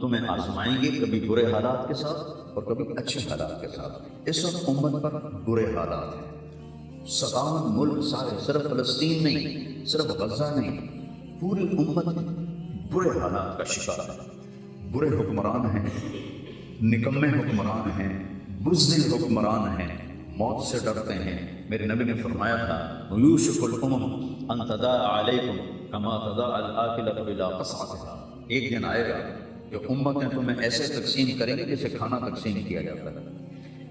تمہیں آزمائیں گے، کبھی برے حالات کے ساتھ اور کبھی اچھے حالات کے ساتھ۔ اس وقت امت پر برے حالات ہیں، 57 ملک سارے، صرف فلسطین نہیں، صرف غزہ نہیں، پوری امت برے حالات کا شکار ہے۔ برے حکمران ہیں، نکمے حکمران ہیں، بزدل حکمران ہیں، موت سے ڈرتے ہیں۔ میرے نبی نے فرمایا تھا یوشک الامم ان تداع علیکم کما تداع الاکلۃ الی قصعتها، ایک دن آئے گا کہ امتیں تمہیں ایسے تقسیم کریں گے جیسے کھانا تقسیم کیا جاتا ہے۔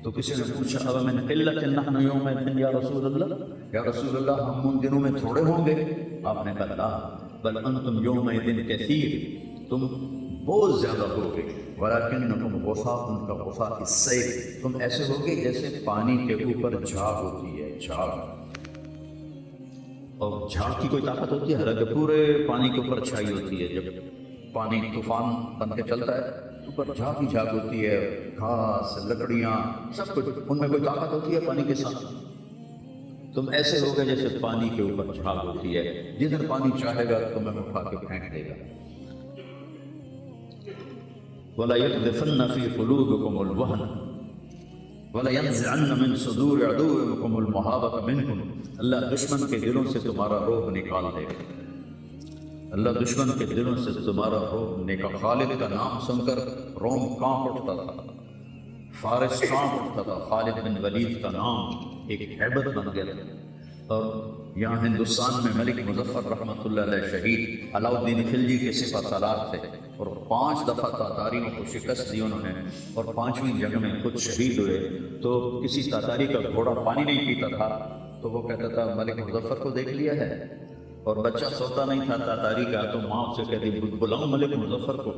تو کسی نے پوچھا اب من قلۃ نحن یومئذ یا رسول اللہ، یا رسول اللہ ہم ان دنوں میں تھوڑے ہوں گے؟ آپ نے کہا لا بل انتم یومئذ کثیر، تم بہت زیادہ ہوگے، ولیکنکم غثاء کغثاء السیل، تم ایسے ہوگے جیسے پانی کے اوپر جھاگ ہوتی ہے، جھاگ، اور جھاگ کی کوئی طاقت ہوتی ہے؟ حالانکہ پورے پانی کے اوپر چھائی ہوتی ہے، جب پانی طوفان بن کے چلتا ہے اوپر جھاگ ہی جھاگ ہوتی ہے، گھاس، لکڑیاں، سب کچھ، ان میں کوئی طاقت ہوتی ہے پانی کے ساتھ؟ تم ایسے ہوگے جیسے پانی کے اوپر جھاگ ہوتی ہے، جدھر پانی چاہے گا تمہیں اٹھا کے پھینک دے گا۔ وَلَيَقْذِفَنَّ فِي قُلُوبِكُمُ الْوَهْنَ وَلَيَنزِعَنَّ مِن صُدُورِ عَدُوِّكُمُ الْمَهَابَةَ مِنْكُمْ، اللہ دشمن کے دلوں سے تمہارا رعب نکال دے گا، اللہ دشمن کے دلوں سے تمہارا رعب نکال۔ خالد کا نام سن کر روم کانپ اٹھتا تھا، فارس کانپ اٹھتا تھا، خالد بن ولید کا نام ایک ہیبت بن گیا تھا۔ اور یہاں ہندوستان میں ملک مظفر رحمۃ اللہ علیہ شہید علاؤ الدین خلجی کے سپہ سالار تھے، اور 5 دفعہ تاتاریوں کو شکست دی انہوں نے، اور 5ویں جنگ میں خود شہید ہوئے۔ تو کسی تاتاری کا گھوڑا پانی نہیں پیتا تھا تو وہ کہتا تھا ملک مظفر کو دیکھ لیا ہے، اور بچہ سوتا نہیں تھا تاتاری کا، تو ماں سے کہتی بلاؤ ملک مظفر کو،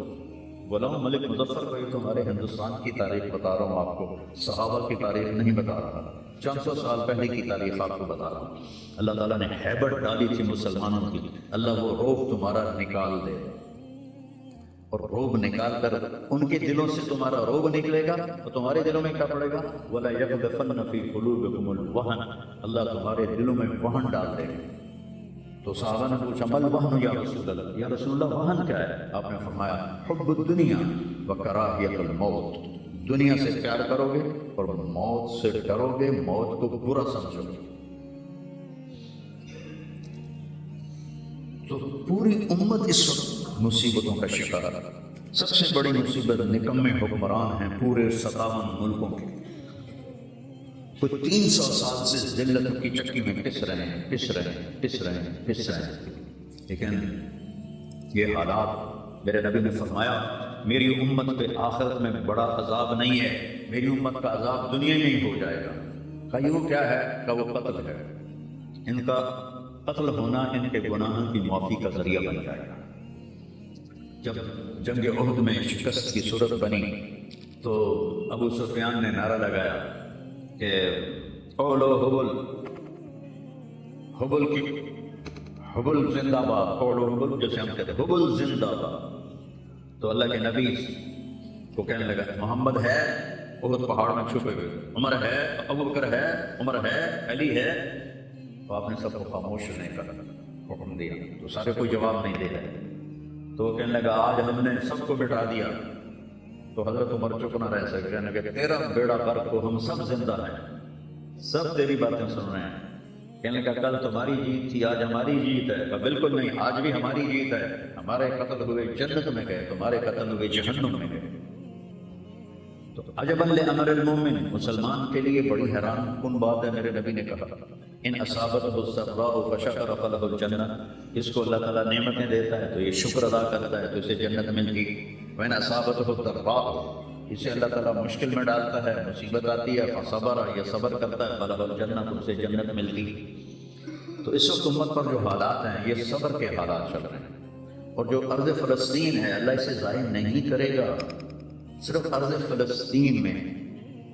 بلاؤ ملک مظفر کو۔ یہ تمہارے ہندوستان کی تاریخ بتا رہا ہوں آپ کو، صحابہ کی تاریخ نہیں بتا رہا، 400 سال پہلے کی تاریخ آپ کو بتا رہا ہوں۔ اللہ تعالیٰ نے ہیبت ڈالی تھی مسلمانوں کی، اللہ وہ رعب تمہارا نکال دے، اور رعب نکال کر ان کے دلوں سے تمہارا رعب نکلے گا، اور تمہارے دلوں میں کیا پڑے گا؟ وَلَيَقْذِفَنَّ فِي قُلُوبِكُمُ الْوَهْنَ، اللہ تمہارے دلوں میں وہن ڈال دے گا۔ تو صحابہ نے پوچھا مل وہن یا رسول اللہ، یا رسول اللہ وہن کیا ہے؟ آپ نے فرمایا حب الدنیا وکراہیت الموت، دنیا سے پیار کرو گے اور موت سے ڈرو گے، موت کو برا سمجھو گے۔ تو پوری امت اس وقت مصیبتوں کا شکار ہے۔ سب سے بڑی مصیبت نکمے حکمران ہیں پورے 57 ملکوں کے، کوئی 300 سال سے ذلت کی چکی میں پس رہے ہیں، لیکن یہ حالات، میرے نبی نے فرمایا میری امت پہ آخرت میں بڑا عذاب نہیں ہے، میری امت کا عذاب دنیا میں ہی ہو جائے گا۔ کہا وہ کیا ہے؟ کہا وہ قتل ہے، ان کا قتل ہونا ان کے گناہوں کی معافی کا ذریعہ بن جائے گا۔ جب جنگ احد میں شکست کی صورت بنی تو ابو سفیان نے نعرہ لگایا کہ قولو حبل، حبل کی حبل زندہ باد، قولو حبل، جیسے ہم کہتے ہیں حبل زندہ باد۔ تو اللہ کے نبی کو کہنے لگا محمد ہے احد پہاڑ میں چھپے ہوئے، عمر ہے، ابو بکر ہے، عمر ہے، علی ہے۔ تو آپ نے سب کو خاموش رہنے کا حکم دیا، تو سارے کوئی جواب نہیں دے رہے۔ تو وہ کہنے لگا آج ہم نے سب کو بٹھا دیا۔ تو حضرت عمر چپ نہ رہ سکے، کہنے لگا تیرا بیڑا غرق ہو، ہم سب زندہ ہیں، سب تیری باتیں سن رہے ہیں۔ کہنے لگا کل تمہاری جیت تھی، آج ہماری جیت ہے۔ کہا بالکل نہیں، آج بھی ہماری جیت ہے، ہمارے قتل ہوئے جنت میں گئے، تمہارے قتل ہوئے جہنم میں گئے۔ تو عجبا لامر المومن، مسلمان کے لیے بڑی حیران کن بات ہے، میرے نبی نے کہا ان اصابتہ السراء فشکر فلہ الجنہ، اس کو اللہ تعالیٰ نعمتیں دیتا ہے تو یہ شکر ادا کرتا ہے تو اسے جنت ملتی۔ وَإِنْ أَصَابَتْهُ الضَّرَّاءُ، اسے اللہ تعالیٰ مشکل میں ڈالتا ہے، مصیبت آتی ہے، فصبر، یہ صبر کرتا ہے، فلہ الجنہ، تو اسے جنت ملتی۔ تو اس وقت امت پر جو حالات ہیں یہ صبر کے حالات چل رہے ہیں، اور جو ارض فلسطین ہے اللہ اسے ضائع نہیں کرے گا۔ صرف ارض فلسطین میں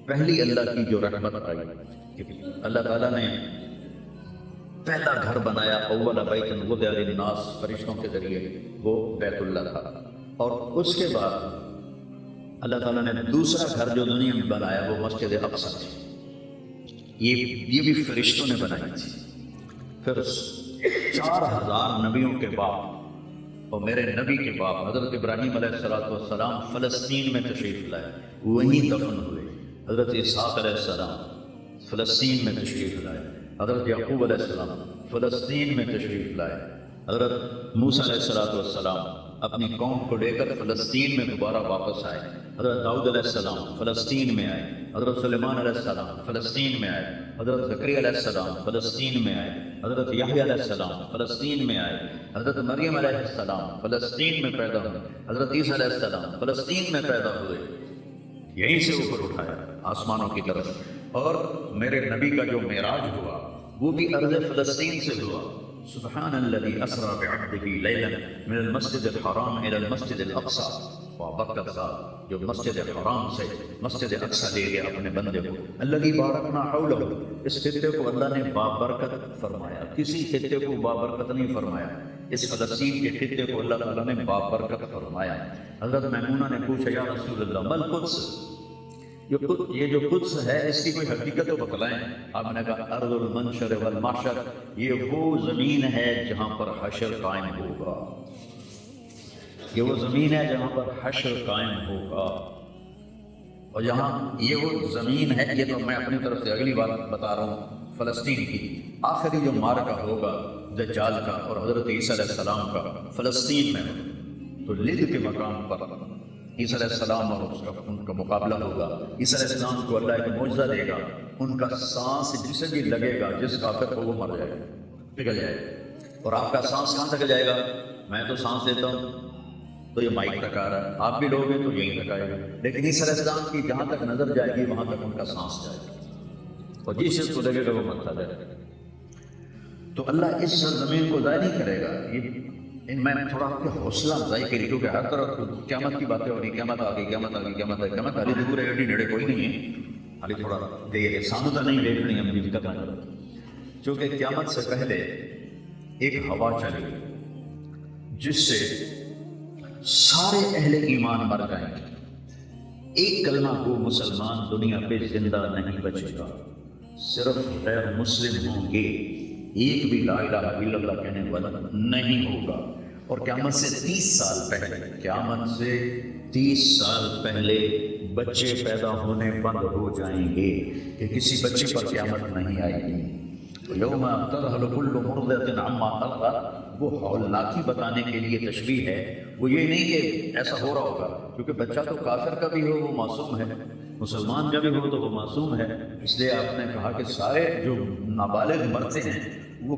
پہلی اللہ کی جو رحمت آئی کہ اللہ تعالیٰ نے پہلا گھر بنایا، اول بیت وضع للناس، فرشتوں کے ذریعے، وہ بیت اللہ تھا، اور اس کے بعد اللہ تعالیٰ نے دوسرا گھر جو دنیا میں بنایا وہ مسجد اقصی تھی، یہ بھی فرشتوں نے بنائی تھی۔ پھر 4000 نبیوں کے بعد اور میرے نبی کے باپ حضرت ابراہیم علیہ السلام فلسطین میں تشریف لائے، وہیں دفن ہوئے۔ حضرت اسحاق علیہ السلام فلسطین میں تشریف لائے، حضرت یعقوب علیہ السلام فلسطین میں تشریف لائے، حضرت موسیٰ علیہ السلام اپنی قوم کو لے کر فلسطین میں دوبارہ واپس آئے، حضرت داؤد علیہ السلام فلسطین میں آئے، حضرت سلیمان علیہ السلام فلسطین میں آئے، حضرت زکریا علیہ السلام فلسطین میں آئے، حضرت یحییٰ علیہ السلام فلسطین میں آئے، حضرت مریم علیہ السلام فلسطین میں پیدا ہوئے، حضرت عیسیٰ علیہ السلام فلسطین میں پیدا ہوئے، یہیں سے اوپر اٹھایا آسمانوں کی طرف۔ اور میرے نبی کا جو معراج ہوا وہ بھی ارض فلسطین سے ہوا۔ سبحان الذی اسریٰ بعبدہ لیلا من المسجد الحرام الی المسجد الاقصی، وبرکت صاحب جو مسجد حرام سے مسجد اقصی لے گیا اپنے بندے کو، الذی بارکنا حولہ، اس خطے کو اللہ نے بابرکت فرمایا، کسی خطے کو بابرکت نہیں فرمایا، اس فلسطین کے خطے کو اللہ تعالیٰ نے بابرکت فرمایا۔ حضرت میمونہ نے پوچھا یا رسول اللہ مل قدس، یہ جو قدس ہے اس کی کوئی حقیقت تو بتلائیں۔ آپ نے کہا ارض المنشر والمحشر، یہ وہ زمین ہے جہاں پر حشر قائم ہوگا، یہ وہ زمین ہے جہاں پر حشر قائم ہوگا، اور جہاں یہ وہ زمین ہے، یہ تو میں اپنی طرف سے اگلی بات بتا رہا ہوں، فلسطین کی آخری جو معرکہ ہوگا دجال کا اور حضرت عیسیٰ علیہ السلام کا فلسطین میں، تو لد کے مقام پر عیسیٰ علیہ السلام اور ان کا مقابلہ ہوگا۔ عیسیٰ علیہ السلام کو اللہ ایک معجزہ دے گا، ان کا سانس جسے بھی لگے گا جس کافر کو وہ مر جائے گا، پگھل جائے گا۔ اور آپ کا سانس کہاں تک جائے گا؟ میں تو سانس لیتا ہوں تو یہ مائک تک آ رہا ہے، آپ بھی لوگ ہیں تو یہیں تک آئے گا، لیکن عیسیٰ علیہ السلام کی جہاں تک نظر جائے گی وہاں تک ان کا سانس جائے گا، اور جس چیز کو لگے گا وہ مرتا جائے گا۔ تو اللہ اس زمین کو ضائع نہیں کرے گا۔ یہ میں تھوڑا آپ کے حوصلہ افزائی کری، کیونکہ ہر طرف قیامت کی باتیں ہو رہی، قیامت آ گئی، قیامت آ گئی، قیامت آ گئی، قیامت حالی دور ہے، ایڈی نیڑے کوئی نہیں ہے، حالی تھوڑا دیر ہے، سامنے تو نہیں دیکھنی ہے مجھے فکر نہ کرو، چونکہ قیامت سے پہلے ایک ہوا چلے جس سے سارے اہل ایمان مر جائیں گے، ایک کلمہ گو مسلمان دنیا پہ زندہ نہیں بچے گا، صرف غیر مسلم ہوں گے، ایک بھی لا الہ الا اللہ کہنے والا نہیں ہوگا۔ اور قیامت سے 30 سال پہلے، قیامت سے 30 سال پہلے بچے پیدا ہونے بند ہو جائیں گے کہ کسی بچے پر قیامت نہیں آئے گی۔ یوم تذہل کل مرضعۃ عما ارضعت، وہ ہولناکی بتانے کے لیے تشبیہ ہے، وہ یہ نہیں کہ ایسا ہو رہا ہوگا، کیونکہ بچہ تو کافر کا بھی ہو وہ معصوم ہے، مسلمان کا بھی ہو تو وہ معصوم ہے، اس لیے آپ نے کہا کہ سارے جو نابالغ مرتے ہیں وہ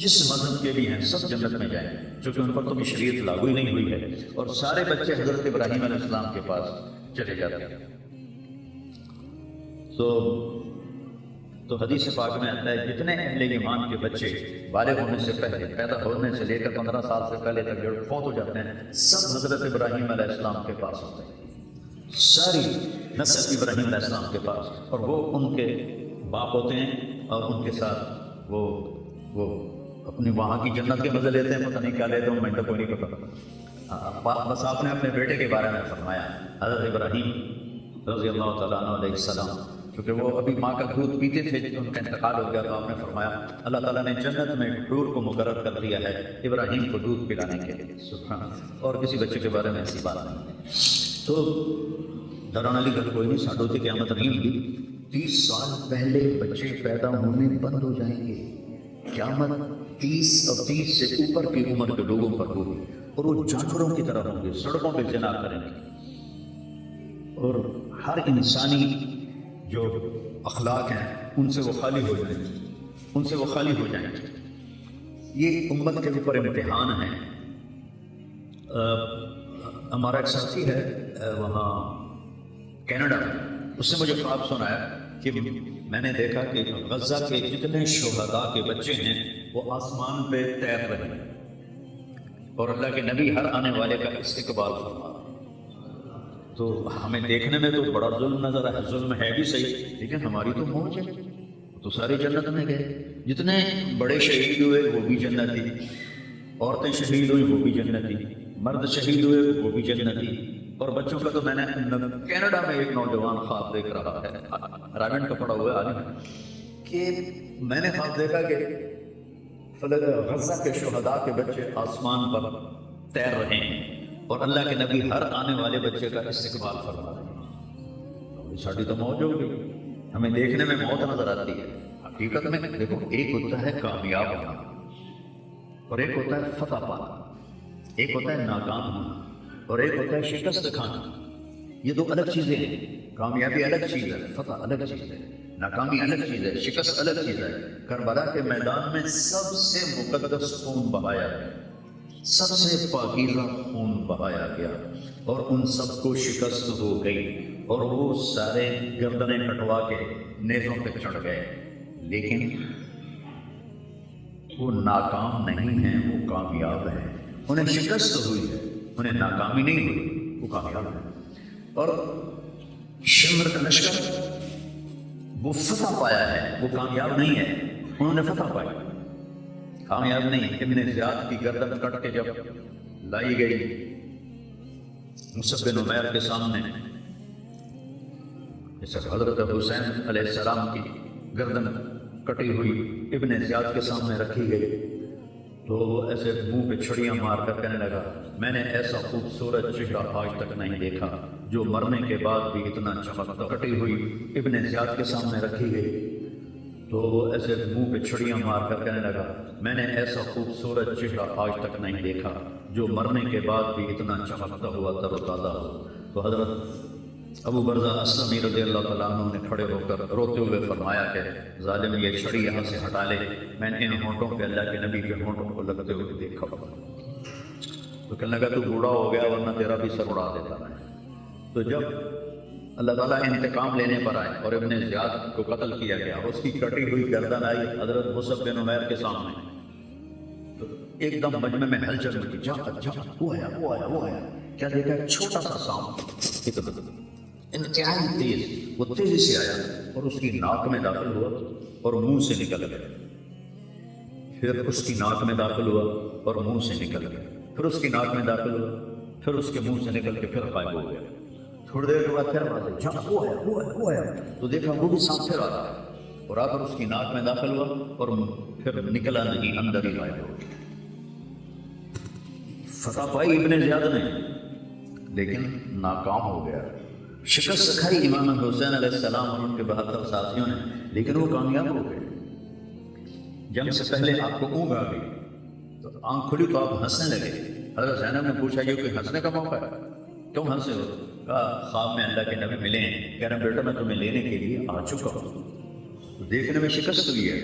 جس مذہب کے بھی ہیں سب جنت میں جائیں، چونکہ ان پر تو بھی شریعت لاگو ہی نہیں ہوئی ہے، اور سارے بچے حضرت ابراہیم علیہ السلام کے پاس چلے جاتے ہیں۔ تو حدیث پاک میں آتا ہے جتنے اہل ایمان کے بچے بالغ ہونے سے پہلے، پیدا ہونے سے لے کر 15 سال سے پہلے تک جو فوت ہو جاتے ہیں، سب حضرت ابراہیم علیہ السلام کے پاس ہوتے ہیں، ساری نسل ابراہیم علیہ السلام کے پاس، اور وہ ان کے باپ ہوتے ہیں، اور ان کے ساتھ وہ اپنی وہاں کی جنت کے مزے لیتے ہیں، پتہ نہیں کیا لیتے ہیں، میں تو کوئی نہیں پتا۔ بس آپ نے اپنے بیٹے کے بارے میں فرمایا، حضرت ابراہیم رضی اللہ تعالیٰ عنہ علیہ السلام، کیونکہ وہ ابھی ماں کا دودھ پیتے تھے جب ان کا انتقال ہو گیا، تو آپ نے فرمایا اللہ تعالیٰ نے جنت میں حور کو مقرر کر دیا ہے ابراہیم کو دودھ پلانے کے لیے، سبحان اللہ، اور کسی بچے کے بارے میں ایسی بات نہیں ہے۔ تو ڈرانے والی گل کوئی نہیں، ساڈوں کی قیامت نہیں ہوگی، 30 سال پہلے بچے پیدا ہونے بند ہو جائیں گے، قیامت 30 اور 30 سے اوپر کی عمر کے لوگوں پر ہوگی، اور وہ جانوروں کی طرح ہوں گے، سڑکوں پہ زنا کریں گے، اور ہر انسانی جو اخلاق ہیں ان سے وہ خالی ہو جائیں گے، ان سے وہ خالی ہو جائیں گے۔ یہ امت کے اوپر امتحان ہے۔ ہمارا ایک ساتھی ہے وہاں کینیڈا میں، اس نے مجھے خواب سنایا کہ میں نے دیکھا کہ غزہ کے جتنے شہداء کے بچے ہیں وہ آسمان پہ تیر رہے ہیں، اور اللہ کے نبی ہر آنے والے کا استقبال فرما۔ تو ہمیں دیکھنے میں تو بڑا ظلم نظر ہے، ظلم ہے بھی صحیح، لیکن ہماری تو موج ہے، تو ساری جنت میں گئے، جتنے بڑے شہید ہوئے وہ بھی جنتی، عورتیں شہید ہوئی وہ بھی جنتی، مرد شہید ہوئے وہ بھی جنتی، اور بچوں کا تو میں نے کینیڈا میں ایک نوجوان خواب دیکھ رہا ہے، رائمنڈ کا پڑا ہوا ہے عالم، کہ میں نے خواب دیکھا کہ غزہ کے شہداء کے بچے آسمان پر تیر رہے ہیں اور اللہ کے نبی ہر آنے والے بچے کا استقبال فرما رہے ہیں۔ ساڑی تو موج ہو گئی، ہمیں دیکھنے میں موت نظر آتی ہے، حقیقت میں دیکھو ایک ہوتا ہے کامیاب ہونا اور ایک ہوتا ہے فتح پانا، ایک ہوتا ہے ناکام ہونا اور ایک ہوتا ہے شکست کھانا۔ یہ دو الگ چیزیں ہیں، کامیابی الگ چیز ہے، فتح الگ چیز ہے، ناکامی الگ چیز ہے، شکست الگ چیز ہے۔ کربلا کے میدان میں سب سے مقدس خون بہایا گیا، سب سے پاکیزہ خون بہایا گیا اور ان سب کو شکست ہو گئی اور وہ سارے گردنیں کٹوا کے نیزوں پہ چڑھ گئے، لیکن وہ ناکام نہیں ہیں، وہ کامیاب ہیں۔ انہیں شکست ہوئی ہے، انہیں ناکامی نہیں ہوئی، وہ کامیاب ہیں۔ اور شمر کا لشکر وہ فتح پایا ہے، وہ کامیاب نہیں ہے، انہوں نے فتح پایا، کامیاب نہیں۔ ابن زیاد کی گردن کٹ کے جب لائی گئی مصعب بن عمیر کے سامنے، جیسے حضرت حسین علیہ السلام کی گردن کٹی ہوئی ابن زیاد کے سامنے رکھی گئی تو وہ ایسے منہ پہ چھڑیاں مار کر کہنے لگا، میں نے ایسا خوبصورت چہرہ آج تک نہیں دیکھا جو مرنے کے بعد بھی اتنا چمکتا۔ کٹی ہوئی ابن زیاد کے سامنے رکھی گئی تو وہ ایسے منہ پہ چھڑیاں مار کر کہنے لگا، میں نے ایسا خوبصورت چہرہ آج تک نہیں دیکھا جو مرنے کے بعد بھی اتنا چمکتا ہوا تر و تازہ ہو۔ تو حضرت ابو برزہ اسلمی رضی اللہ تعالیٰ عنہ نے کھڑے ہو کر روتے ہوئے فرمایا کہ ظالم یہ چھڑی یہاں سے ہٹا لے، میں نے ان ہونٹوں پہ اللہ کے نبی کے ہونٹوں کو لگتے ہوئے دیکھا۔ تو کہنے لگا تو بوڑھا ہو گیا ورنہ تیرا بھی سر اڑا دیتا میں۔ تو جب اللہ تعالیٰ انتقام لینے پر آئے اور ابن زیاد کو قتل کیا گیا، اس کی کٹی ہوئی گردن آئی حضرت مصعب بن عمیر کے سامنے، تو ایک دم مجمع میں ہلچل مچی، جا وہ آیا وہ آیا وہ آیا، کیا دیکھا ایک چھوٹا سا سانپ انتہائی تیز، وہ تیزی سے آیا اور اس کی ناک میں داخل ہوا اور منہ سے نکل گیا، پھر اس کی ناک میں داخل ہوا اور منہ سے نکل گیا، پھر اس کی ناک میں داخل ہوا، پھر اس کے منہ سے نکل کے پھر غائب ہو گیا۔ تھوڑی دیر کے بعد پھر وہ آیا وہ آیا، تو دیکھا وہ بھی سانپ پھر آ رہا ہے اور آ کر اس کی ناک میں داخل ہوا اور پھر نکلا نہیں، اندر ہی غائب ہو گیا۔ فتح پائی ابن زیاد نے لیکن ناکام ہو گیا، شکست کھائی امام حسین علیہ السلام اور ان کے 72 ساتھیوں نے، لیکن وہ کامیاب ہو گئے۔ جنگ سے پہلے آپ کو اونگ آ گئی تو آنکھ کھلی تو آپ ہنسنے لگے۔ حضرت زینب نے پوچھا یہ کوئی ہنسنے کا موقع ہے، کیوں ہنسے ہو؟ کہا خواب میں اللہ کے نبی ملے ہیں، کہہ رہے بیٹا میں تمہیں لینے کے لیے آ چکا ہوں۔ تو دیکھنے میں شکست ہوئی ہے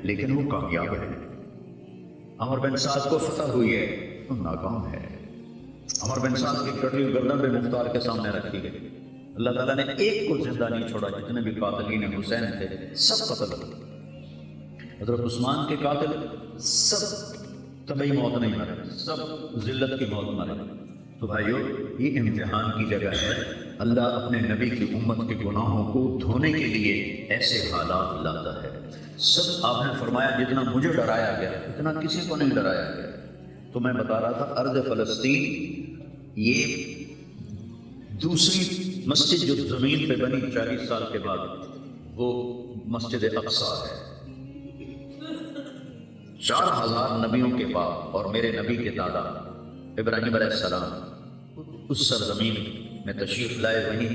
لیکن وہ کامیاب ہے۔ عمر بن سعد کو فتح ہوئی ہے تو ناکام ہے۔ عمر بن سعد کی کٹی ہوئی گردن پہ مختار کے سامنے رکھی گئی، اللہ تعالیٰ نے ایک کو زندہ نہیں چھوڑا، جتنے بھی قاتلین حسین تھے سب قتل ہوئے۔ حضرت عثمان کے قاتل سب طبعی موت نہیں مرے، سب ذلت کی موت مرے۔ تو بھائیو یہ امتحان کی جگہ ہے، اللہ اپنے نبی کی امت کے گناہوں کو دھونے کے لیے ایسے حالات لاتا ہے۔ سب آپ نے فرمایا جتنا مجھے ڈرایا گیا اتنا کسی کو نہیں ڈرایا گیا۔ تو میں بتا رہا تھا ارض فلسطین یہ دوسری مسجد جو زمین پہ بنی 40 سال کے بعد، وہ مسجد اقصیٰ ہے۔ 4000 نبیوں کے باپ اور میرے نبی کے دادا ابراہیم علیہ السلام اس سرزمین میں تشریف لائے، وہیں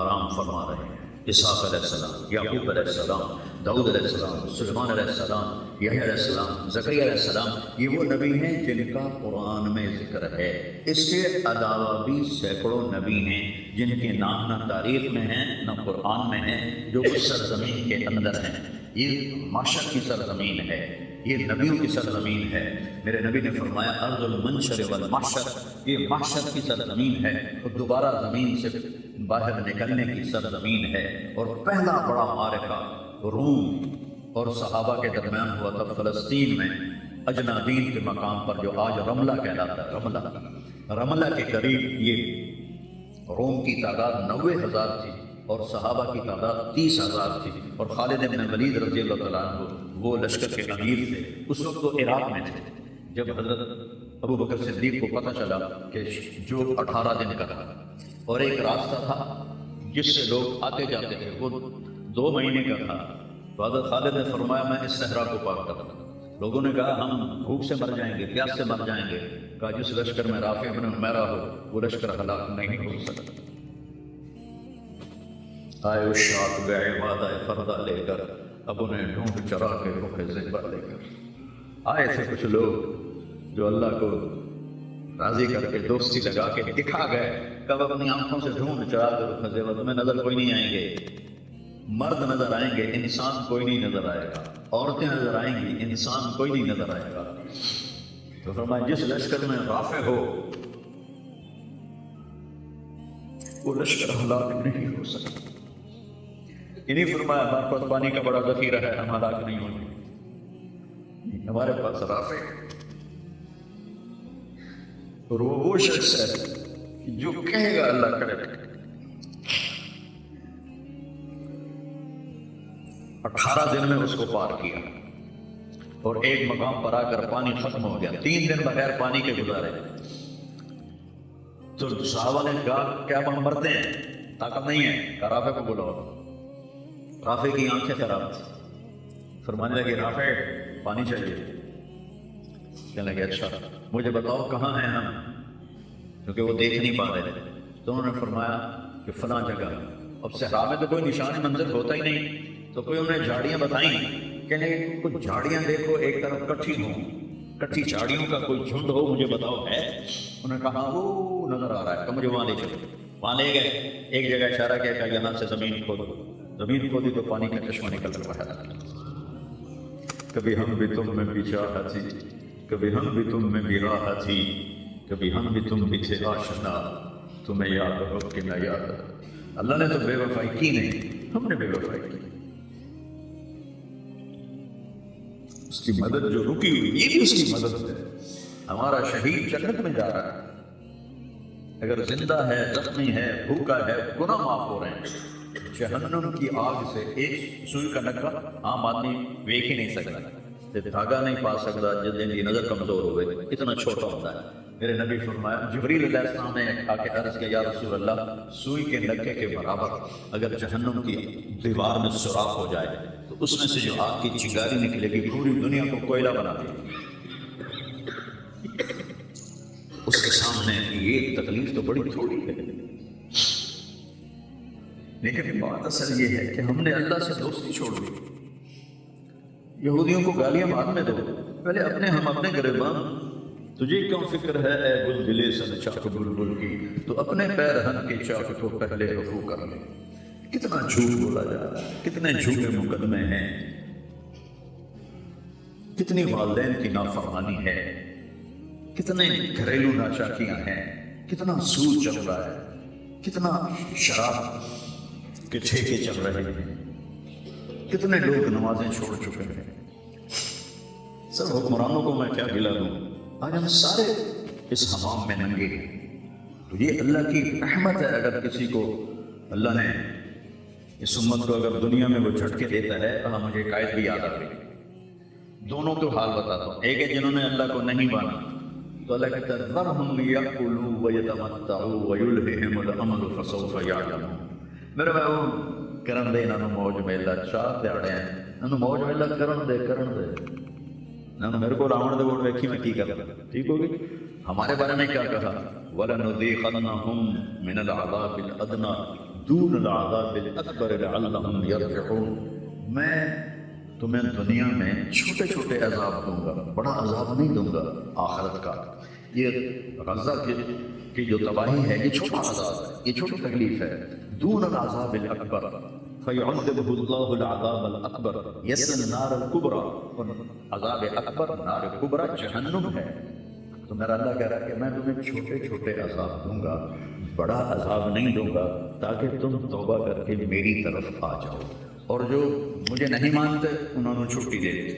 آرام فرما رہے ہیں۔ اسحاق علیہ السلام، یعقوب علیہ السلام، داؤد علیہ السلام، سلیمان علیہ السلام، یحییٰ علیہ السلام، زکریا علیہ السلام، یہ وہ نبی ہیں جن کا قرآن میں ذکر ہے۔ اس کے علاوہ بھی سینکڑوں نبی ہیں جن کے نام نہ تاریخ میں ہیں نہ قرآن میں ہیں، جو اس سرزمین کے اندر ہیں۔ یہ معشر کی سرزمین ہے، یہ نبیوں کی سرزمین ہے۔ میرے نبی نے فرمایا ارض المنشر والمحشر، یہ محشر کی سرزمین ہے اور دوبارہ زمین سے باہر نکلنے کی سرزمین ہے۔ اور پہلا بڑا معرکہ روم اور صحابہ کے درمیان ہوا تھا فلسطین میں، اجنادین کے مقام پر جو آج رملہ کہلاتا ہے۔ رملہ کے قریب یہ روم کی تعداد 90,000 تھی اور صحابہ کی تعداد 30,000 تھی، اور خالد بن ولید رضی اللہ تعالیٰ عنہ وہ لشکر کے امیر تھے۔ اس وقت وہ عراق میں تھے جب حضرت ابو بکر صدیق کو پتہ چلا کہ جو 18 دن کا تھا اور ایک راستہ تھا جس سے لوگ آتے جاتے تھے وہ 2 مہینے کا تھا، تو حضرت خالد نے فرمایا میں اس صحرا کو پار کرتا ہوں۔ لوگوں نے کہا ہم بھوک سے مر جائیں گے، پیاس سے مر جائیں گے. کہا جس لشکر میں رافع بن عمیرہ ہو وہ لشکر ہلاک نہیں ہو سکتا. آئے اس شاخ گئے وعدہ فردہ لے کر، اب انہیں ڈھونڈ چرا کے رخ زہرہ لے کر. آئے تھے کچھ لوگ جو اللہ کو راضی کر کے دوستی لگا کے دکھا گئے، کب اپنی آنکھوں سے ڈھونڈ چرا کے رخ زہرہ. تمہیں نظر کوئی نہیں آئیں گے، مرد نظر آئیں گے، انسان کوئی نہیں نظر آئے گا. عورتیں نظر آئیں گی، انسان کوئی نہیں نظر آئے گا. تو فرمایا جس لشکر میں رافع ہو وہ لشکر ہلاک نہیں ہو سکتا. انہیں فرمایا ہمارے پاس پانی کا بڑا ذخیرہ ہے، ہم ہلاک نہیں ہوں گے، ہمارے پاس رافع ہے. اور وہ شخص ہے جو کہے گا اللہ کرے. 18 دن میں اس کو پار کیا اور ایک مقام پر آ کر پانی ختم ہو گیا. 3 دن بغیر پانی کے گزارے. تو صحابہ نے کہا کیا ہم مرتے ہیں، طاقت نہیں ہے. رافع کو بلاؤ. رافع کی آنکھیں خراب تھی، فرمانے لگے رافع پانی چاہیے. کہنے لگے اچھا مجھے بتاؤ کہاں ہیں ہم، کیونکہ وہ دیکھ نہیں پا رہے تھے. تو انہوں نے فرمایا کہ فلاں جگہ. اب صحرا میں تو کوئی نشان منظر ہوتا ہی نہیں، تو کوئی انہیں جھاڑیاں بتائیں. کہنے لگے کچھ جھاڑیاں دیکھو ایک طرف کٹھی ہوں، کٹھی جھاڑیوں کا کوئی جھنڈ ہو، مجھے بتاؤ ہے. انہوں نے کہا وہ نظر آ رہا ہے، کہ مجھے وہاں لے چلو. وہاں لے گئے، ایک جگہ اشارہ کیا کہ یہاں سے زمین کھودو. زمین کھودی تو پانی کا چشمہ نکل رہا ہے. کبھی ہم بھی تم میں بھی چاہت تھی، کبھی ہم بھی تم میں بھی راحت تھی، کبھی ہم بھی تم بھی تھے آشنا، تمہیں یاد ہو کہ نہ یاد. اللہ نے تو بے وفائی کی نہیں، ہم نے بے وفائی کی. اس کی مدد جو رکی ہوئی یہ بھی اس کی مدد ہے. ہمارا شہید جنت میں جا رہا ہے، اگر زندہ ہے، زخمی ہے، بھوکا ہے، گناہ معاف ہو رہے ہیں. جہنم کی آگ سے ایک سوئی کا نکا عام آدمی دیکھ ہی نہیں سکتا، دھاگا نہیں پا سکتا، جن کی نظر کمزور ہو گئی، اتنا چھوٹا ہوتا ہے. میرے نبی فرمایا جبریل علیہ السلام نے آ کے عرض کیا یا رسول اللہ سوئی کے نکے کے برابر اگر جہنم کی دیوار میں سوراخ ہو جائے تو اس میں سے جو آگ کی چنگاری نکلے گی پوری دنیا کو کوئلہ بنا دے گی. اس کے سامنے یہ تکلیف تو بڑی تھوڑی ہے. لیکن بات اصل یہ ہے کہ ہم نے اللہ سے دوستی چھوڑ دی. یہودیوں کو گالیاں بعد میں دو، پہلے ہم اپنے گریبان. تجھے کیوں فکر ہے اے گل دلے سن چاک بلبل کی، تو اپنے پیرہن کے چاک کو پہلے رفو کر لے. کتنا جھوٹ بولا جا رہا ہے، کتنے جھوٹے مقدمے ہیں، کتنی والدین کی نافرمانی ہے، کتنے گھریلو ناچاکیاں ہیں، کتنا سود چل رہا ہے، کتنا شراب کے ٹھیکے چل رہے ہیں، کتنے لوگ نمازیں چھوڑ چکے ہیں. سب حکمرانوں کو میں کیا گلا دوں، آج ہم سارے اس حمام میں ننگے ہیں. تو یہ اللہ کی رحمت ہے. اگر کسی کو اللہ نے اس امت کو اگر دنیا میں وہ جھٹکے دیتا ہے. مجھے قائد بھی یاد آ گئی. دونوں کو حال بتاتا ہوں. ایک ہے جنہوں نے اللہ کو نہیں مانا تو اللہ کہتا ہے ذرہم یأکلوا ویتمتعوا ویلہہم الامل فسوف یعلمون. میرے بھائیو کرن دے انہوں موج میلا 4 دیہڑے ہیں انہوں موج میلا کرن دے میرے کو راون دے ووٹ ویکھی میں کی کر رہا. ٹھیک ہوگی. ہمارے بارے میں کیا کہا وَلَنُذِيقَنَّهُمْ مِنَ الْعَذَابِ الْأَدْنَىٰ دُونَ الْعَذَابِ الْأَكْبَرِ لَعَلَّهُمْ يَرْجِعُونَ. میں تمہیں دنیا میں چھوٹے چھوٹے عذاب دوں گا، بڑا عذاب نہیں دوں گا آخرت کا. یہ غزہ کی جو تباہی ہے یہ چھوٹا عذاب ہے، یہ چھوٹی تکلیف ہے. دون العذاب الاکبر فیعذبہ اللہ العذاب الاکبر یصل النار الکبری. عذاب اکبر نار کبری جہنم ہے. تو میرا اللہ کہہ رہا ہے کہ میں تمہیں چھوٹے چھوٹے عذاب دوں گا، بڑا عذاب نہیں دوں گا، تاکہ تم توبہ کر کے میری طرف آ جاؤ. اور جو مجھے نہیں مانتے انہوں نے چھٹی دے دی.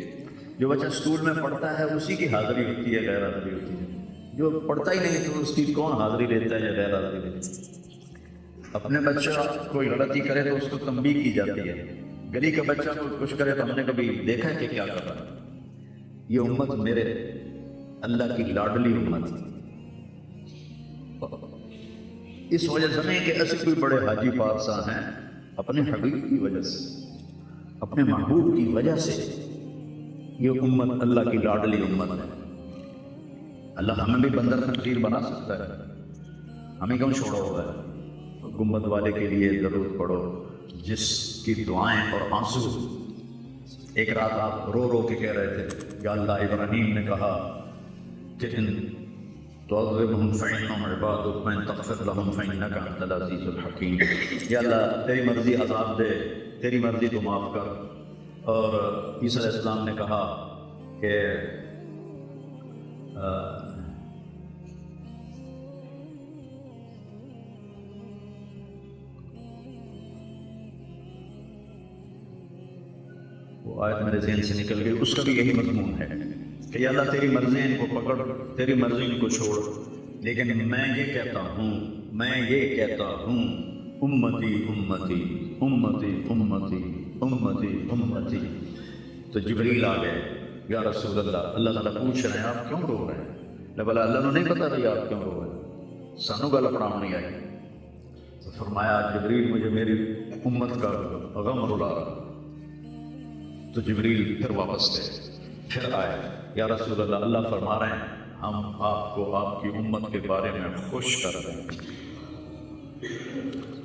جو بچہ اسکول میں پڑھتا ہے اسی کی حاضری ہوتی ہے، غیر حاضری ہوتی ہے. جو پڑھتا ہی نہیں تو اس کی کون حاضری لیتا ہے یا غیر حاضری لیتا ہے. اپنے بچہ کوئی غلطی کرے تو اس کو تنبیہ کی جاتی ہے. گلی کا بچہ کوئی کچھ کرے تو ہم نے کبھی دیکھا ہے کہ کیا کر رہا ہے. یہ امت میرے اللہ کی لاڈلی امت ہے. اس وجہ سے نہیں کہ ایسے کوئی بڑے حاجی پارسا ہیں، اپنے حبیب کی وجہ سے، اپنے محبوب کی وجہ سے یہ امت اللہ کی لاڈلی امت ہے. اللہ ہمیں بھی بندر خنزیر بنا سکتا ہے، ہمیں کیوں چھوڑا ہوا ہے؟ گنبد والے کے لیے درود پڑھو جس کی دعائیں اور آنسو. ایک رات آپ رو رو کے کہہ رہے تھے یا اللہ ابراہیم نے کہا کہ ان تعذبهم فإنهم عبادك وإن تغفر لهم فإنك أنت العزيز الحكيم. یا اللہ تیری مرضی عذاب دے، تیری مرضی تو معاف کر. اور عیسیٰ علیہ السلام نے کہا کہ وہ آیت میرے ذہن سے نکل گئی، اس کا بھی یہی مضمون ہے کہ یا اللہ تیری مرضی ان کو پکڑ، تیری مرضی ان کو چھوڑ، لیکن میں یہ کہتا ہوں امتی امتی امتی امتی امتی امتی. تو جبریل آ گئے، یا رسول اللہ، اللہ تعالیٰ پوچھ رہے ہیں آپ کیوں رو رہے ہیں؟ بولا اللہ نے نہیں پتا کہ آپ کیوں رو رہے ہیں، سانو گل پڑھاؤنی آئی. تو فرمایا جبریل مجھے میری امت کا غم رلا رہا. تو جبریل پھر واپس گئے، پھر آئے، یا رسول اللہ، اللہ فرما رہے ہیں ہم آپ کو آپ کی امت کے بارے میں خوش کر رہے ہیں.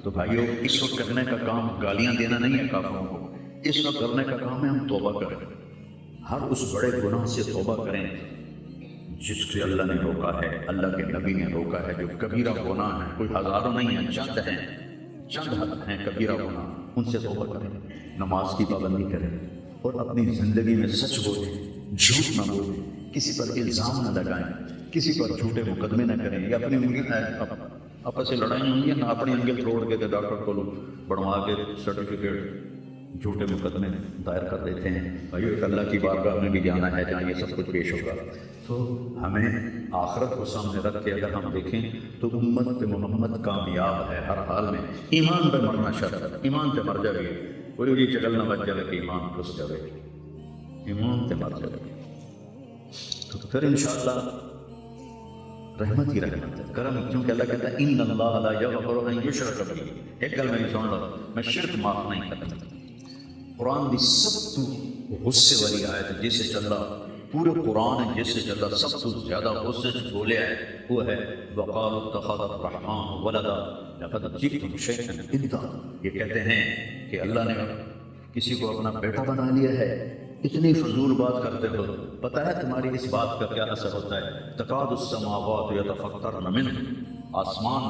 تو بھائیو، اس وقت کرنے کا کام گالیاں دینا نہیں ہے کافروں کو، اس وقت کرنے کا کام ہے ہم توبہ کریں، ہر اس بڑے گناہ سے توبہ کریں جس سے اللہ نے روکا ہے، اللہ کے نبی نے روکا ہے. جو کبیرہ گناہ ہیں، کوئی ہزاروں نہیں ہیں، چند ہیں کبیرہ گناہ، ان سے توبہ کریں. نماز کی پابندی کریں اور اپنی زندگی میں سچ بولیں، جھوٹ نہ بولیں، کسی پر الزام نہ لگائیں، کسی پر جھوٹے مقدمے نہ کریں. یا اپنی آپس سے لڑائی ہوں گی نہ اپنی انگل توڑ کے ڈاکٹر کو بڑھوا کے سرٹیفکیٹ جھوٹے مقدمے دائر کر دیتے ہیں. بھائیو، ایک اللہ کی بارگاہ میں بھی جانا ہے جہاں یہ سب کچھ پیش ہوگا. تو ہمیں آخرت کو سامنے رکھ کے اگر ہم دیکھیں تو امت محمد کامیاب ہے ہر حال میں. ایمان پہ مرنا شرط ہے، ایمان پہ مر جائے، کوئی یہ چگل نہ بچ جائے کہ ایمان گھس جائے، ایمان پہ مر جائے. تو پھر انشاءاللہ رحمت ہی رحمت ہے، کرم، کیونکہ اللہ کہتا ہے ان اللہ لا یغفر ان یشرک بہ. ایک گل میری سن لو، میں شرک معاف نہیں کرتا. قرآن دی سب تو غصے والی آیت جس سے چل رہا، پورے قرآن جس سے چل رہا سب تو زیادہ غصے سے بولے ہے وہ ہے وقالوا اتخذ الرحمن ولدا لقد جئتم شیئا ادا. یہ کہتے ہیں کہ اللہ نے کسی کو اپنا بیٹا بنا لیا ہے. اتنی فضول بات کرتے ہو، پتہ ہے تمہاری اس بات کا کیا اثر ہوتا ہے؟ تکاد السماوات یتفطرن منہ، آسمان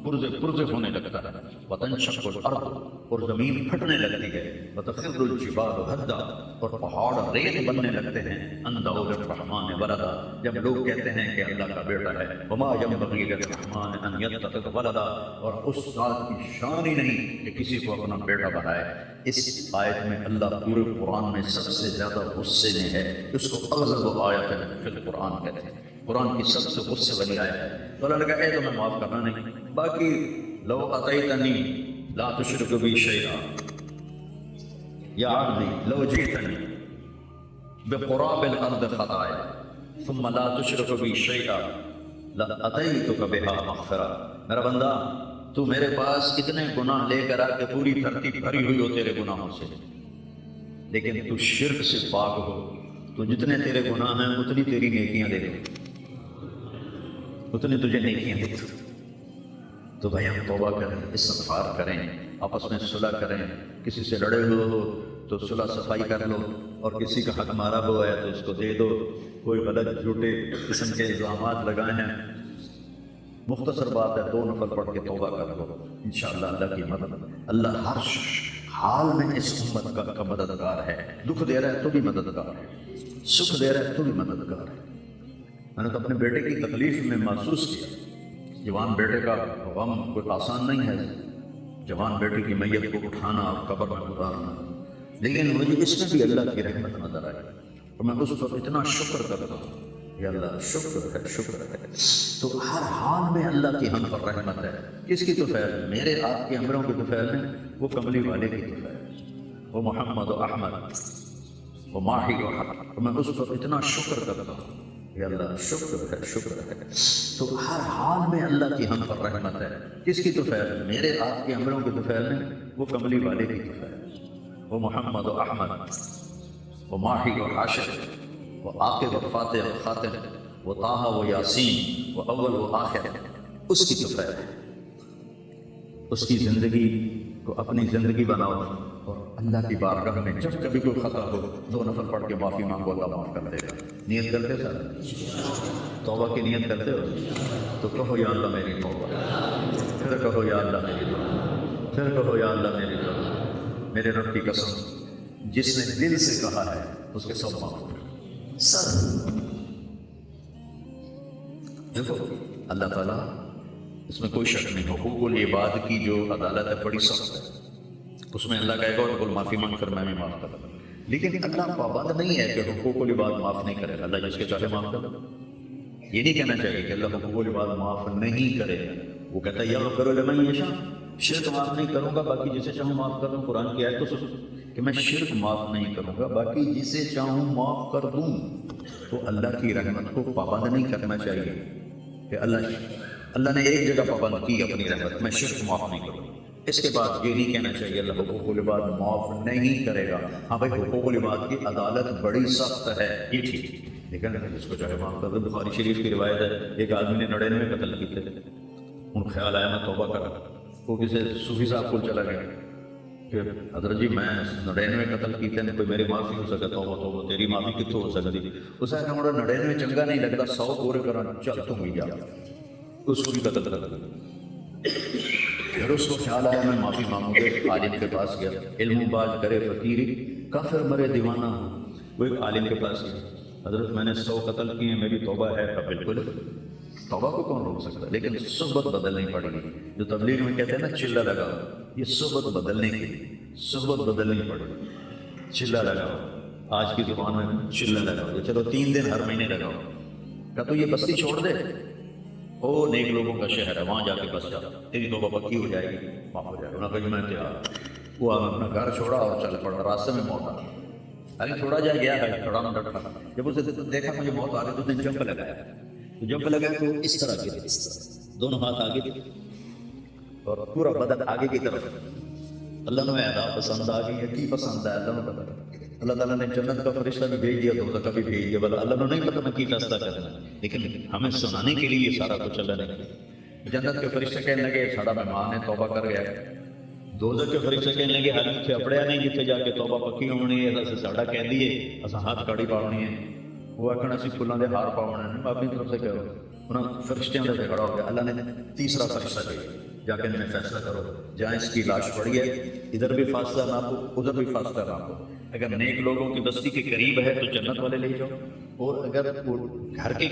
پرزے ہونے لگتا ہے، وتنشق الارض، اور زمین پھٹنے لگتی ہے، وتخر الجبال ہدا، اور پہاڑ ریت بننے لگتے ہیں، ان دعوا للرحمن ولدا، جب لوگ کہتے ہیں کہ اللہ کا بیٹا ہے. وما ينبغي للرحمن ان يتخذ ولدا، اور اس ذات کی شان ہی نہیں کہ کسی کو اپنا بیٹا بنائے. اس آیت میں اللہ پورے قرآن میں سب سے زیادہ غصے میں ہے، اس کو اغضب آیت فی القرآن کہتے ہیں. قرآن کی سب سے غصے والی آیت ہے. تو اللہ نے کہا اے تو میں معاف کرنا نہیں، باقی لو اتیتنی لا تشرک بی شیئا، یا عبدی لو جئتنی بقراب الارض خطایا ثم لا تشرک بی شیئا لاتیتک بها مغفرہ. میرا بندہ، تو میرے پاس اتنے گناہ لے کر آ کے پوری دھرتی بھری ہوئی ہو تیرے گناہوں سے، لیکن تو شرک سے پاک ہو، تو جتنے تیرے گناہ ہیں اتنی تیری نیکیاں دے دے، اتنی تجھے نیکیاں دے دے. تو بھائی ہم توبہ کریں، استغفار کریں، آپس میں صلح کریں. کسی سے لڑے ہوئے ہو تو صلح صفائی کر لو، اور کسی کا حق مارا ہوا ہے تو اس کو دے دو. کوئی غلط جھوٹے قسم کے الزامات لگائے ہیں، مختصر بات ہے 2 نفل پڑھ کے توبہ کر لو، انشاءاللہ اللہ کی مدد. اللہ ہر حال میں اس امت کا مددگار ہے. دکھ دے رہا ہے تو بھی مددگار ہے، سکھ دے رہا ہے تو بھی مددگار ہے. میں نے تو اپنے بیٹے کی تکلیف میں محسوس کیا. جوان بیٹے کا غم کوئی آسان نہیں ہے، جوان بیٹے کی میت کو اٹھانا اور قبر میں گزارنا، لیکن مجھے اس میں بھی اللہ کی رحمت نظر آئی اور میں اس پر اتنا شکر کرتا ہوں. یا اللہ شکر ہے، شکر ہے. تو ہر حال میں اللہ کی ہم پر رحمت ہے. کس کی تو فیض؟ میرے آپ کے امروں کی تو فیض نہیں، وہ کملی والے کی تو فیض، وہ محمد و احمد، وہ ماہی و حق. میں اس پر اتنا شکر کرتا ہوں. یا اللہ شکر ہے، شکر ہے. تو ہر حال میں اللہ کی ہم پر رحمت ہے. کس کی تو فیض؟ میرے آپ کے امروں کی تو فیض نہیں، وہ کملی والے کی تو فیض، وہ محمد و احمد، وہ ماہی و حاشر، وہ عاقب و فاتح و خاتم، وہ طٰہٰ و یاسین، وہ اول و آخر، اس کی تو خیر ہے۔ اس کی زندگی کو اپنی زندگی بناؤ، اور اللہ کی بارگاہ میں جب کبھی کوئی خطا ہو 2 نفل پڑھ کے معافی مانگو، اللہ معاف کر دے گا۔ نیت کرتے سر؟ توبہ کی نیت کرتے ہو تو کہو یا اللہ میری توبہ، پھر کہو یا اللہ میری توبہ، پھر کہو یا اللہ میری توبہ۔ میرے رب کی قسم، جس نے دل سے کہا ہے اس کے سب معاف ہو گئے سر۔ دیکھو اللہ تعالیٰ، اس میں کوئی شک نہیں، حقوق العباد کی جو عدالت ہے بڑی سخت ہے، اس میں اللہ کہے گا اور بول معافی مانگ کر میں بھی معاف کر دوں، لیکن اللہ پابند نہیں ہے کہ حقوق العباد معاف نہیں کرے گا، اللہ جس کے چاہے معاف کر دے۔ یہ نہیں کہنا چاہیے کہ اللہ حقوق العباد معاف نہیں کرے گا، وہ کہتا ہے یغفر لمن یشاء، شرک معاف نہیں کروں گا، باقی جسے چاہوں معاف کر دوں۔ قرآن کی آیت تو سن کہ میں شرک معاف نہیں کروں گا، باقی جسے چاہوں معاف کر دوں۔ تو اللہ کی رحمت کو پابند نہیں کرنا چاہیے کہ اللہ نے ایک جگہ پابند کی اپنی رحمت، میں شرک معاف نہیں کروں۔ اس کے بعد یہ نہیں کہنا چاہیے اللہ حقوق العباد معاف نہیں کرے گا۔ ہاں بھائی، حقوق العباد کی عدالت بڑی سخت ہے، یہ ٹھیک، لیکن جس کو چاہے معاف کر دو۔ بخاری شریف کی روایت ہے، ایک آدمی نے 99 قتل کیے تھے، ان خیال آیا میں توبہ کرا، وہ کسی صوفی صاحب کو چلا گیا کہ حضرت جی میں 99 قتل کیتے ہیں، کوئی میری معافی ہو سکے؟ توبہ توبہ، تیری معافی کتوں ہو سکتی؟ اس نے کہا مجھے 99 چنگا نہیں لگتا، 100 پورے کرا، چل تم بھی جا، اس کو بھی قتل کر دیا۔ پھر اس کو خیال آیا میں معافی مانگوں گا، عالم کے پاس گیا، علم باز کرے فقیری، کافر مرے دیوانہ ہوں۔ وہ ایک عالم کے پاس گیا، حضرت میں نے 100 قتل کیے ہیں، میری توبہ ہے؟ کہا بالکل، توبہ کو کون روک سکتا ہے، لیکن صحبت بدلنی پڑے گی۔ جو تبلیغ میں کہتے ہیں نا چلہ لگاؤ، یہ صحبت بدلنے کی، صحبت بدلنی پڑے گی۔ چلہ لگاؤ، آج کی زبان میں چلہ لگاؤ، چلو 3 دن ہر مہینے لگاؤ۔ کہا تو یہ بستی چھوڑ دے، او نیک لوگوں کا شہر ہے، وہاں جا کے بس جا، تیری توبہ پکی ہو جائے گی، معاف ہو جائے گا۔ انہوں نے کہا میں تیار۔ وہ اپنا گھر چھوڑا اور چل پڑا، راستے میں موت آ گئی۔ ابھی تھوڑا جا گیا ہے، تھوڑا نہ ڈٹا، جب اسے دیکھا مجھے موت آ رہی تو اس نے جمپ لگایا، تو جمپ لگایا تو اس طرح گرے، اس طرح دونوں ہاتھ آگے تھے اور پورا بدن آگے کی طرف۔ اللہ نے ادا پسند آ گئی ہے، کی پسند ہے اللہ نے پتا۔ اللہ تعالیٰ نے جنت کا فرشتہ بھی بھیج دیا، دوزخ کا بھی بھیج دیا، بلا اللہ نے نہیں پتا میں کی فیصلہ کرنا، لیکن ہمیں سنانے کے لیے یہ سارا کچھ اللہ نے کیا۔ جنت کے فرشتے کہنے لگے ساڑا مہمان ہے، توبہ کر گیا۔ دوزخ کے فرشتے کہنے لگے ہر اتنے اپڑیا نہیں، جتنے جا کے توبہ پکی ہونی ہے، اصل ساڑا کہہ دیے اصل ہاتھ کاڑی پاؤنی ہے، وہ آخر اسی پھولوں کے ہار پاؤنے ہیں، اپنی طرف سے کرو۔ انہوں فرشتیاں کا جھگڑا ہو گیا، اللہ نے تیسرا فرشتہ بھیجا، جا کے انہیں فیصلہ کرو، جہاں اس کی لاش پڑی ہے ادھر بھی فاصلہ نہ ہو، ادھر بھی فاصلہ نہ ہو، اگر نیک لوگوں کی بستی کے قریب ہے تو جنت والے لے جاؤ، اور اگر گھر کے